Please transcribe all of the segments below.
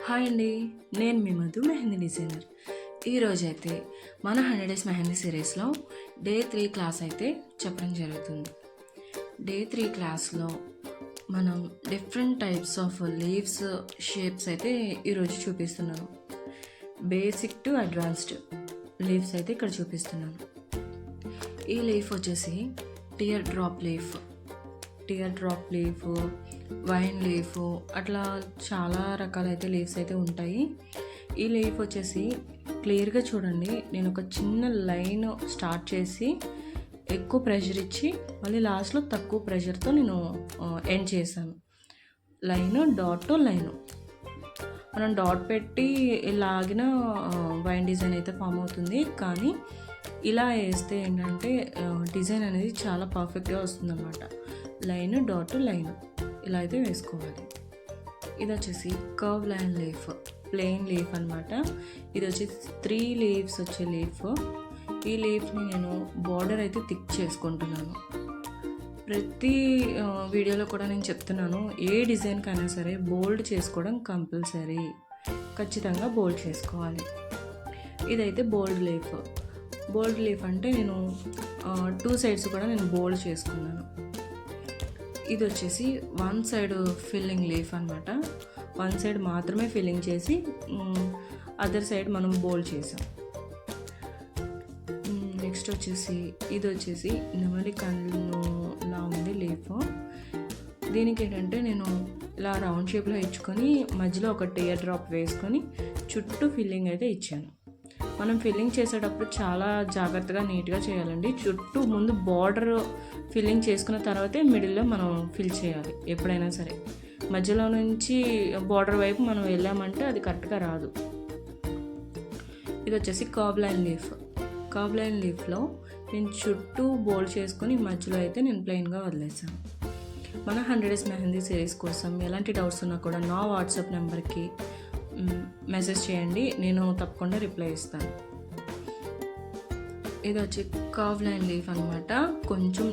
Hi అండి, నేను మీ Madhu mehndi designer. ఈరోజైతే మన 100 డేస్ మెహందీ సిరీస్లో డే 3 క్లాస్ అయితే చెప్పడం జరుగుతుంది. డే 3 క్లాస్లో మనం different types of leaves shapes అయితే ఈరోజు చూపిస్తున్నాను. బేసిక్ టు అడ్వాన్స్డ్ లీవ్స్ అయితే ఇక్కడ చూపిస్తున్నాను. ఈ లీఫ్ వచ్చేసి tear drop leaf, vine leaf, అట్లా చాలా రకాలైతే లీవ్స్ అయితే ఉంటాయి. ఈ లీఫ్ వచ్చేసి క్లియర్గా చూడండి, నేను ఒక చిన్న లైన్ స్టార్ట్ చేసి ఎక్కువ ప్రెషర్ ఇచ్చి మళ్ళీ లాస్ట్లో తక్కువ ప్రెషర్తో నేను ఎండ్ చేశాను. లైన్ మనం డాట్ పెట్టి లాగిన వైన్ డిజైన్ అయితే ఫామ్ అవుతుంది. కానీ ఇలా వేస్తే ఏంటంటే డిజైన్ అనేది చాలా పర్ఫెక్ట్గా వస్తుందన్నమాట. లైన్ ఇలా అయితే వేసుకోవాలి. ఇది వచ్చేసి curve line leaf, plain leaf అనమాట. ఇది వచ్చేసి 3 లీవ్స్ వచ్చే లీఫ్. ఈ లీఫ్ని నేను బార్డర్ అయితే థిక్ చేసుకుంటున్నాను. ప్రతి వీడియోలో కూడా నేను చెప్తున్నాను, ఏ డిజైన్కైనా సరే బోల్డ్ చేసుకోవడం కంపల్సరీ, ఖచ్చితంగా బోల్డ్ చేసుకోవాలి. ఇదైతే బోల్డ్ లీఫ్ అంటే నేను 2 సైడ్స్ కూడా నేను బోల్డ్ చేసుకున్నాను. ఇది వచ్చేసి 1 సైడ్ ఫిల్లింగ్ లీఫ్ అనమాట. 1 సైడ్ మాత్రమే ఫిల్లింగ్ చేసి అదర్ సైడ్ మనం బోల్డ్ చేసాం. నెక్స్ట్ వచ్చేసి ఇది వచ్చేసి నెమలి కన్నులా ఉంది లీఫ్. దీనికి ఏంటంటే నేను ఇలా రౌండ్ షేప్లో ఇచ్చుకొని మధ్యలో ఒక టియర్ డ్రాప్ వేసుకొని చుట్టూ ఫిల్లింగ్ అయితే ఇచ్చాను. మనం ఫిల్లింగ్ చేసేటప్పుడు చాలా జాగ్రత్తగా నీట్గా చేయాలండి. చుట్టూ ముందు బార్డర్ ఫిల్లింగ్ చేసుకున్న తర్వాతే మిడిల్లో మనం ఫిల్ చేయాలి. ఎప్పుడైనా సరే మధ్యలో నుంచి బార్డర్ వైపు మనం వెళ్ళామంటే అది కరెక్ట్గా రాదు. ఇది వచ్చేసి కర్వ్ లైన్ లీఫ్లో నేను చుట్టూ బోల్డ్ చేసుకొని మధ్యలో అయితే నేను ప్లెయిన్గా వదిలేసాను. మన 100 డేస్ మెహందీ సిరీస్ కోసం ఎలాంటి డౌట్స్ ఉన్నా కూడా నా వాట్సాప్ నెంబర్కి మెసేజ్ చేయండి, నేను తప్పకుండా రిప్లై ఇస్తాను. ఇది వచ్చి కర్వ్ లైన్ లీఫ్ అనమాట. కొంచెం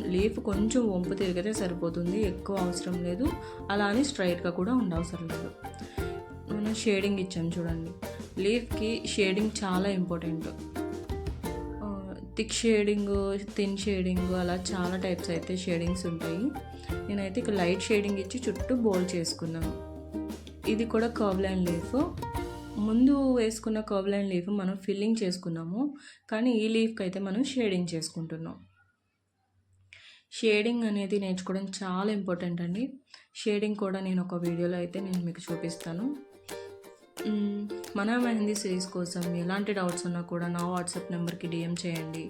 వంపు తిరిగితే సరిపోతుంది, ఎక్కువ అవసరం లేదు. అలా అని స్ట్రైట్గా కూడా ఉండవసరం లేదు. మనం షేడింగ్ ఇచ్చాం చూడండి. లీఫ్కి షేడింగ్ చాలా important. Thick shading, thin shading, అలా చాలా టైప్స్ అయితే షేడింగ్స్ ఉంటాయి. నేనైతే ఇక లైట్ షేడింగ్ ఇచ్చి చుట్టూ బోల్డ్ చేసుకున్నాను. ఇది కూడా కర్వ్ లైన్ లీఫ్. ముందు వేసుకున్న కర్వ్ లైన్ లీఫ్ మనం ఫిల్లింగ్ చేసుకున్నాము, కానీ ఈ లీఫ్కి అయితే మనం షేడింగ్ చేసుకుంటున్నాం. షేడింగ్ అనేది నేర్చుకోవడం చాలా ఇంపార్టెంట్ అండి. షేడింగ్ కూడా నేను ఒక వీడియోలో అయితే నేను మీకు చూపిస్తాను. మన మెహందీ సిరీస్ కోసం ఎలాంటి డౌట్స్ ఉన్నా కూడా నా వాట్సాప్ నెంబర్కి DM చేయండి,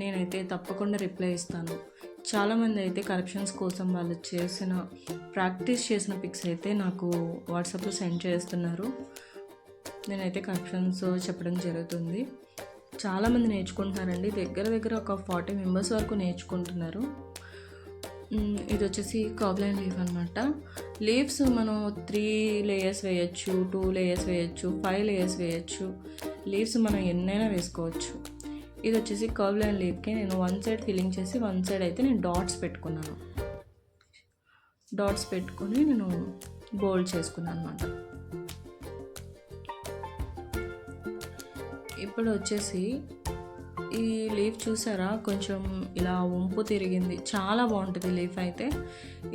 నేనైతే తప్పకుండా రిప్లై ఇస్తాను. చాలామంది అయితే కరెక్షన్స్ కోసం వాళ్ళు ప్రాక్టీస్ చేసిన పిక్స్ అయితే నాకు వాట్సాప్లో సెండ్ చేస్తున్నారు. నేనైతే కరెక్షన్స్ చెప్పడం జరుగుతుంది. చాలామంది నేర్చుకుంటున్నారండి, దగ్గర ఒక 40 మెంబర్స్ వరకు నేర్చుకుంటున్నారు. ఇది వచ్చేసి కర్వ్ లైన్ లీఫ్ అనమాట. లీవ్స్ మనం 3 లేయర్స్ వేయచ్చు, 2 లేయర్స్ వేయచ్చు, 5 లేయర్స్ వేయచ్చు. లీవ్స్ మనం ఎన్నైనా వేసుకోవచ్చు. ఇది వచ్చేసి కర్వ్ లైన్ లీఫ్కి నేను 1 సైడ్ ఫిల్లింగ్ చేసి 1 సైడ్ అయితే నేను డాట్స్ పెట్టుకొని నేను బోల్డ్ చేసుకున్నాను అనమాట. ఇప్పుడు వచ్చేసి ఈ లీఫ్ చూసారా, కొంచెం ఇలా వంపు తిరిగింది, చాలా బాగుంటుంది లీఫ్ అయితే.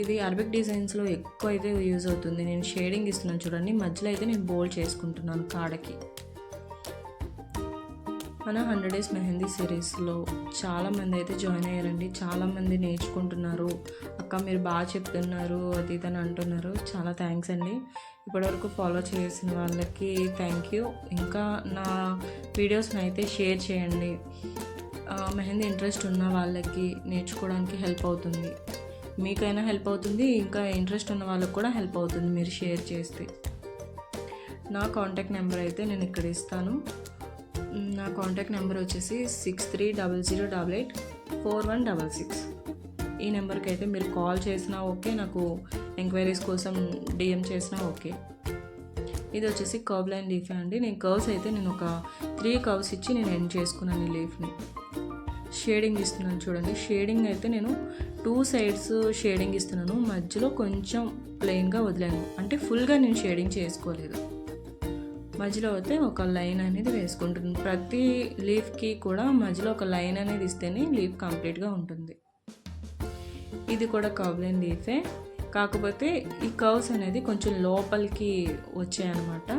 ఇది అరబిక్ డిజైన్స్లో ఎక్కువ అయితే యూజ్ అవుతుంది. నేను షేడింగ్ ఇస్తున్నాను చూడండి, మధ్యలో అయితే నేను బోల్డ్ చేసుకుంటున్నాను కాడకి. మన 100 డేస్ మెహందీ సిరీస్లో చాలామంది అయితే జాయిన్ అయ్యారండి. చాలామంది నేర్చుకుంటున్నారు. అక్క మీరు బాగా చెప్తున్నారు అది ఇదని అంటున్నారు. చాలా థ్యాంక్స్ అండి. ఇప్పటివరకు ఫాలో చేసిన వాళ్ళకి థ్యాంక్ యూ. ఇంకా నా వీడియోస్ని అయితే షేర్ చేయండి. మెహందీ ఇంట్రెస్ట్ ఉన్న వాళ్ళకి నేర్చుకోవడానికి హెల్ప్ అవుతుంది, మీకైనా హెల్ప్ అవుతుంది, ఇంకా ఇంట్రెస్ట్ ఉన్న వాళ్ళకి కూడా హెల్ప్ అవుతుంది మీరు షేర్ చేస్తే. నా కాంటాక్ట్ నెంబర్ అయితే నేను ఇక్కడ ఇస్తాను. నా కాంటాక్ట్ నెంబర్ వచ్చేసి 6300884166. ఈ నెంబర్కి అయితే మీరు కాల్ చేసినా ఓకే, నాకు ఎంక్వైరీస్ కోసం DM చేసినా ఓకే. ఇది వచ్చేసి కర్వ్ లైన్ లీఫ్ అండి. నేను కర్వ్స్ అయితే నేను ఒక 3 కర్వ్స్ ఇచ్చి నేను ఎండ్ చేసుకున్నాను ఈ లీఫ్ని. షేడింగ్ ఇస్తున్నాను చూడండి. షేడింగ్ అయితే నేను 2 సైడ్స్ షేడింగ్ ఇస్తున్నాను, మధ్యలో కొంచెం ప్లెయిన్గా వదిలాను, అంటే ఫుల్గా నేను షేడింగ్ చేసుకోలేదు. మధ్యలో అయితే ఒక లైన్ అనేది వేసుకుంటుంది. ప్రతి లీఫ్కి కూడా మధ్యలో ఒక లైన్ అనేది ఇస్తేనే లీఫ్ కంప్లీట్గా ఉంటుంది. ఇది కూడా కర్వ్ లైన్ లీఫే, కాకపోతే ఈ కర్వ్స్ అనేది కొంచెం లోపలికి వచ్చాయన్నమాట.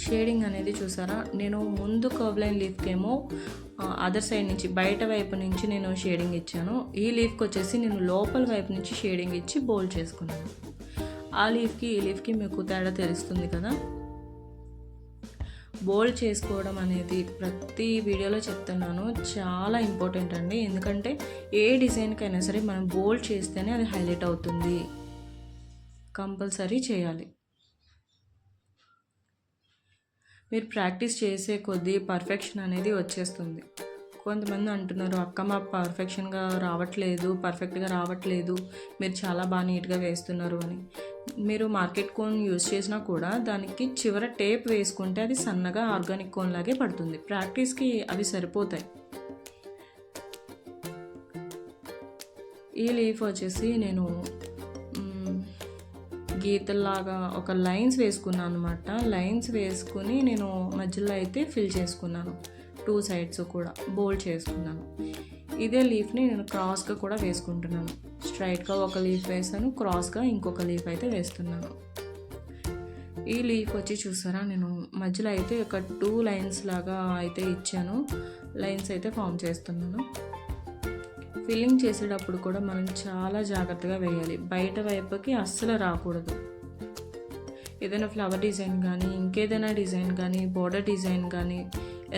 షేడింగ్ అనేది చూసారా, నేను ముందు కర్వ్ లైన్ లీఫ్కేమో అదర్ సైడ్ నుంచి బయట వైపు నుంచి నేను షేడింగ్ ఇచ్చాను. ఈ లీఫ్కి వచ్చేసి నేను లోపల వైపు నుంచి షేడింగ్ ఇచ్చి బోల్డ్ చేసుకున్నాను. ఆ లీఫ్కి ఈ లీఫ్కి మీకు తేడా తెలుస్తుంది కదా. బోల్డ్ చేసుకోవడం అనేది ప్రతి వీడియోలో చెప్తున్నాను, చాలా ఇంపార్టెంట్ అండి. ఎందుకంటే ఏ డిజైన్కైనా సరే మనం బోల్డ్ చేస్తేనే అది హైలైట్ అవుతుంది. కంపల్సరీ చేయాలి. మీరు ప్రాక్టీస్ చేసే కొద్దీ పర్ఫెక్షన్ అనేది వచ్చేస్తుంది. కొంతమంది అంటున్నారు, అక్క మా పర్ఫెక్ట్గా రావట్లేదు, మీరు చాలా బాగా నీట్గా వేస్తున్నారు అని. మీరు మార్కెట్ కోన్ యూజ్ చేసినా కూడా దానికి చివర టేప్ వేసుకుంటే అది సన్నగా ఆర్గానిక్ కోన్ లాగే పడుతుంది. ప్రాక్టీస్కి అవి సరిపోతాయి. ఈ లీఫ్ వచ్చేసి నేను గీతల్లాగా ఒక లైన్స్ వేసుకున్నాను అనమాట. లైన్స్ వేసుకుని నేను మధ్యలో అయితే ఫిల్ చేసుకున్నాను. 2 సైడ్స్ కూడా బోల్డ్ చేసుకున్నాను. ఇదే లీఫ్ని నేను క్రాస్గా కూడా వేసుకుంటున్నాను. స్ట్రైట్గా ఒక లీఫ్ వేసాను, క్రాస్గా ఇంకొక లీఫ్ అయితే వేస్తున్నాను. ఈ లీఫ్ వచ్చి చూసారా, నేను మధ్యలో అయితే ఒక 2 లైన్స్ లాగా అయితే ఇచ్చాను. లైన్స్ అయితే ఫామ్ చేస్తున్నాను. ఫిల్లింగ్ చేసేటప్పుడు కూడా మనం చాలా జాగ్రత్తగా వేయాలి. బయట వైపుకి అస్సలు రాకూడదు. ఏదైనా ఫ్లవర్ డిజైన్ కానీ, ఇంకేదైనా డిజైన్ కానీ, బోర్డర్ డిజైన్ కానీ,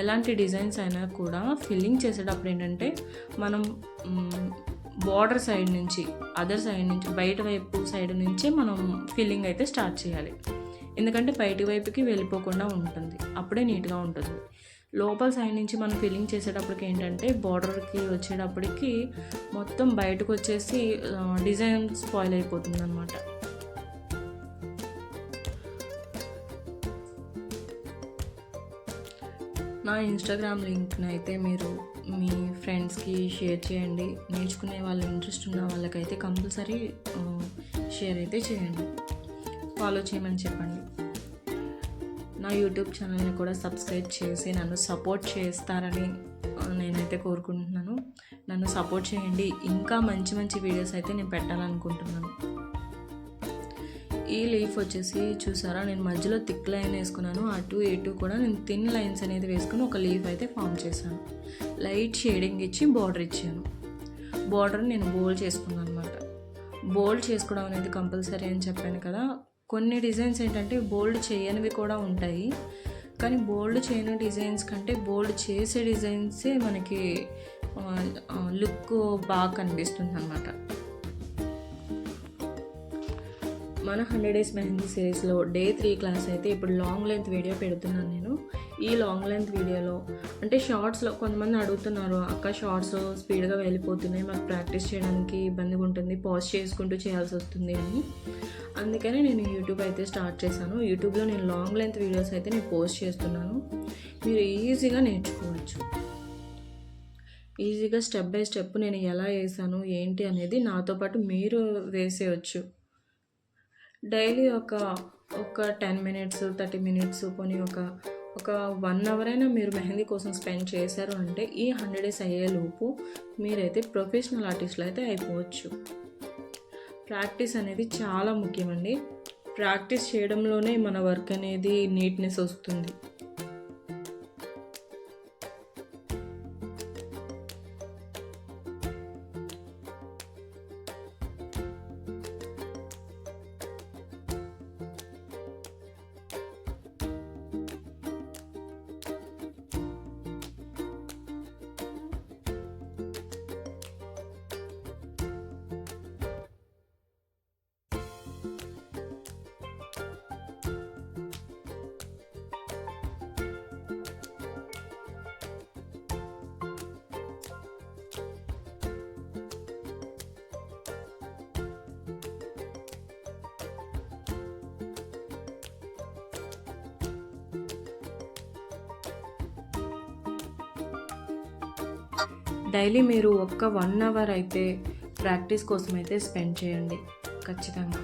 ఎలాంటి డిజైన్స్ అయినా కూడా ఫిల్లింగ్ చేసేటప్పుడు ఏంటంటే మనం బోర్డర్ సైడ్ నుంచి, అదర్ సైడ్ నుంచి, బయట వైపు సైడ్ నుంచే మనం ఫిల్లింగ్ అయితే స్టార్ట్ చేయాలి. ఎందుకంటే బయటి వైపుకి వెళ్ళిపోకుండా ఉంటుంది, అప్పుడే నీట్గా ఉంటుంది. లోపల సైడ్ నుంచి మనం ఫిల్లింగ్ చేసేటప్పటికి ఏంటంటే బార్డర్కి వచ్చేటప్పటికి మొత్తం బయటకు వచ్చేసి డిజైన్ స్పాయిల్ అయిపోతుంది అన్నమాట. నా ఇన్స్టాగ్రామ్ లింక్ని అయితే మీరు మీ ఫ్రెండ్స్కి షేర్ చేయండి. నేర్చుకునే వాళ్ళు, ఇంట్రెస్ట్ ఉన్న వాళ్ళకైతే కంపల్సరీ షేర్ అయితే చేయండి, ఫాలో చేయమని చెప్పండి. నా యూట్యూబ్ ఛానల్ని కూడా సబ్స్క్రైబ్ చేసి నన్ను సపోర్ట్ చేస్తారని నేనైతే కోరుకుంటున్నాను. నన్ను సపోర్ట్ చేయండి. ఇంకా మంచి మంచి వీడియోస్ అయితే నేను పెట్టాలనుకుంటున్నాను. ఈ లీఫ్ వచ్చేసి చూసారా, నేను మధ్యలో థిక్ లైన్ వేసుకున్నాను. అటు ఇటు కూడా నేను థిన్ లైన్స్ అనేది వేసుకుని ఒక లీఫ్ అయితే ఫామ్ చేశాను. లైట్ షేడింగ్ ఇచ్చి బార్డర్ ఇచ్చాను. బార్డర్ నేను బోల్డ్ చేసుకున్నాను అనమాట. బోల్డ్ చేసుకోవడం అనేది కంపల్సరీ అని చెప్పాను కదా. కొన్ని డిజైన్స్ ఏంటంటే బోల్డ్ చేయనివి కూడా ఉంటాయి, కానీ బోల్డ్ చేయని డిజైన్స్ కంటే బోల్డ్ చేసే డిజైన్సే మనకి లుక్ బాగా కనిపిస్తుంది అన్నమాట. మన 100 Days మెహందీ సిరీస్లో డే 3 క్లాస్ అయితే ఇప్పుడు లాంగ్ లెంత్ వీడియో పెడుతున్నాను నేను. ఈ లాంగ్ లెంత్ వీడియోలో అంటే షార్ట్స్లో కొంతమంది అడుగుతున్నారు, అక్క షార్ట్స్ స్పీడ్గా వెళ్ళిపోతున్నాయి, మాకు ప్రాక్టీస్ చేయడానికి ఇబ్బందిగా ఉంటుంది, పాజ్ చేసుకుంటూ చేయాల్సి వస్తుంది అని. అందుకని నేను యూట్యూబ్ అయితే స్టార్ట్ చేశాను. యూట్యూబ్లో నేను లాంగ్ లెంత్ వీడియోస్ అయితే నేను పోస్ట్ చేస్తున్నాను. మీరు ఈజీగా నేర్చుకోవచ్చు. ఈజీగా స్టెప్ బై స్టెప్ నేను ఎలా వేసాను ఏంటి అనేది నాతో పాటు మీరు వేసేయచ్చు. డైలీ ఒక 10 minutes 30 minutes పోనీ ఒక 1 hour అయినా మీరు మెహందీ కోసం స్పెండ్ చేశారు అంటే ఈ 100 days అయ్యేలోపు మీరైతే ప్రొఫెషనల్ ఆర్టిస్టులు అయితే అయిపోవచ్చు. ప్రాక్టీస్ అనేది చాలా ముఖ్యమండి. ప్రాక్టీస్ చేయడంలోనే మన వర్క్ అనేది నీట్నెస్ వస్తుంది. డైలీ మీరు ఒక్క 1 hour అయితే ప్రాక్టీస్ కోసం అయితే స్పెండ్ చేయండి ఖచ్చితంగా.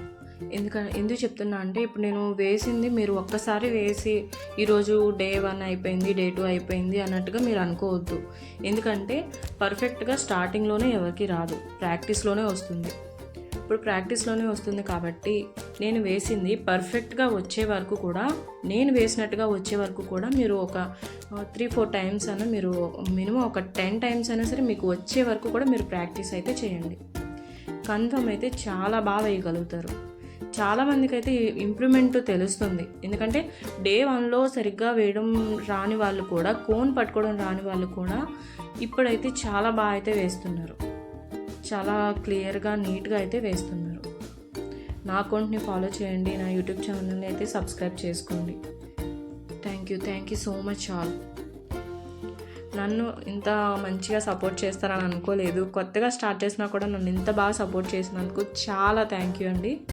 ఎందుకు చెప్తున్నా అంటే ఇప్పుడు నేను వేసింది మీరు ఒక్కసారి వేసి ఈరోజు డే 1 అయిపోయింది, డే 2 అయిపోయింది అన్నట్టుగా మీరు అనుకోవద్దు. ఎందుకంటే పర్ఫెక్ట్గా స్టార్టింగ్లోనే ఎవరికి రాదు, ప్రాక్టీస్లోనే వస్తుంది. ఇప్పుడు ప్రాక్టీస్లోనే వస్తుంది కాబట్టి నేను వేసింది పర్ఫెక్ట్గా వచ్చే వరకు కూడా, నేను వేసినట్టుగా వచ్చే వరకు కూడా మీరు ఒక 3-4 టైమ్స్ అయినా, మీరు మినిమం ఒక 10 టైమ్స్ అయినా సరే మీకు వచ్చే వరకు కూడా మీరు ప్రాక్టీస్ అయితే చేయండి. కన్ఫర్మ్ అయితే చాలా బాగా వేయగలుగుతారు. చాలామందికి అయితే ఇంప్రూవ్మెంట్ తెలుస్తుంది. ఎందుకంటే డే 1లో సరిగ్గా వేయడం రాని వాళ్ళు కూడా, కోన్ పట్టుకోవడం రాని వాళ్ళు కూడా ఇప్పుడైతే చాలా బాగా అయితే వేస్తున్నారు. చాలా క్లియర్గా నీట్గా అయితే వేస్తున్నారు. నా అకౌంట్ని ఫాలో చేయండి, నా యూట్యూబ్ ఛానల్ని అయితే సబ్స్క్రైబ్ చేసుకోండి. Thank you so much all. నన్ను ఇంత మంచిగా సపోర్ట్ చేస్తారని అనుకోలేదు. కొత్తగా స్టార్ట్ చేసినా కూడా నన్ను ఇంత బాగా సపోర్ట్ చేసినందుకు చాలా థ్యాంక్ యూ అండి.